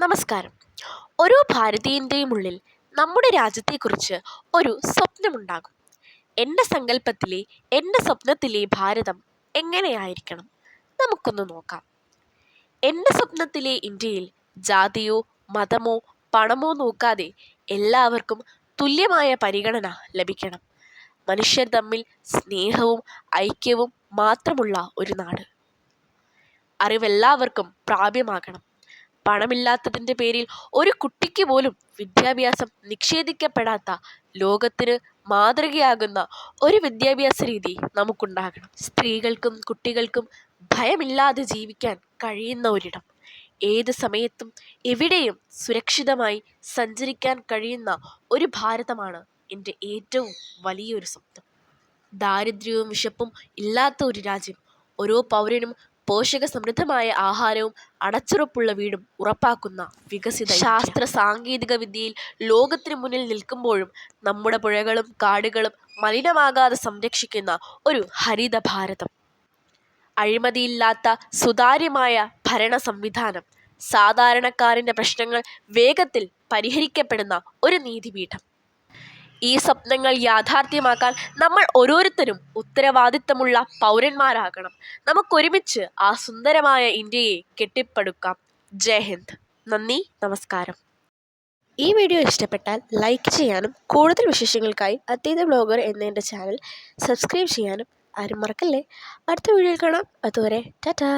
നമസ്കാരം. ഓരോ ഭാരതീയൻ്റെയും ഉള്ളിൽ നമ്മുടെ രാജ്യത്തെക്കുറിച്ച് ഒരു സ്വപ്നമുണ്ടാകും. എൻ്റെ സങ്കല്പത്തിലെ, എൻ്റെ സ്വപ്നത്തിലെ ഭാരതം എങ്ങനെയായിരിക്കണം? നമുക്കൊന്ന് നോക്കാം. എൻ്റെ സ്വപ്നത്തിലെ ഇന്ത്യയിൽ ജാതിയോ മതമോ പണമോ നോക്കാതെ എല്ലാവർക്കും തുല്യമായ പരിഗണന ലഭിക്കണം. മനുഷ്യർ തമ്മിൽ സ്നേഹവും ഐക്യവും മാത്രമുള്ള ഒരു നാട്. അറിവെല്ലാവർക്കും പ്രാപ്യമാകണം. പണമില്ലാത്തതിൻ്റെ പേരിൽ ഒരു കുട്ടിക്ക് പോലും വിദ്യാഭ്യാസം നിഷേധിക്കപ്പെടാത്ത, ലോകത്തിന് മാതൃകയാകുന്ന ഒരു വിദ്യാഭ്യാസ രീതി നമുക്കുണ്ടാകണം. സ്ത്രീകൾക്കും കുട്ടികൾക്കും ഭയമില്ലാതെ ജീവിക്കാൻ കഴിയുന്ന ഒരിടം, ഏത് സമയത്തും എവിടെയും സുരക്ഷിതമായി സഞ്ചരിക്കാൻ കഴിയുന്ന ഒരു ഭാരതമാണ് എൻ്റെ ഏറ്റവും വലിയൊരു സ്വപ്നം. ദാരിദ്ര്യവും വിശപ്പും ഇല്ലാത്ത ഒരു രാജ്യം, ഓരോ പൗരനും പോഷക സമൃദ്ധമായ ആഹാരവും അടച്ചുറപ്പുള്ള വീടും ഉറപ്പാക്കുന്ന വികസിത ശാസ്ത്ര സാങ്കേതിക വിദ്യയിൽ ലോകത്തിന് മുന്നിൽ നിൽക്കുമ്പോഴും നമ്മുടെ പുഴകളും കാടുകളും മലിനമാകാതെ സംരക്ഷിക്കുന്ന ഒരു ഹരിത ഭാരതം. അഴിമതിയില്ലാത്ത സുതാര്യമായ ഭരണ സംവിധാനം, സാധാരണക്കാരൻ്റെ പ്രശ്നങ്ങൾ വേഗത്തിൽ പരിഹരിക്കപ്പെടുന്ന ഒരു നീതിപീഠം. ഈ സ്വപ്നങ്ങൾ യാഥാർത്ഥ്യമാക്കാൻ നമ്മൾ ഓരോരുത്തരും ഉത്തരവാദിത്തമുള്ള പൗരന്മാരാകണം. നമുക്കൊരുമിച്ച് ആ സുന്ദരമായ ഇന്ത്യയെ കെട്ടിപ്പടുക്കാം. ജയ് ഹിന്ദ്. നന്ദി, നമസ്കാരം. ഈ വീഡിയോ ഇഷ്ടപ്പെട്ടാൽ ലൈക്ക് ചെയ്യാനും കൂടുതൽ വിശേഷങ്ങൾക്കായി അതീത ബ്ലോഗർ എന്ന എൻ്റെ ചാനൽ സബ്സ്ക്രൈബ് ചെയ്യാനും ആരും മറക്കല്ലേ. അടുത്ത വീഡിയോയിൽ കാണാം. അതുവരെ ടാറ്റാ.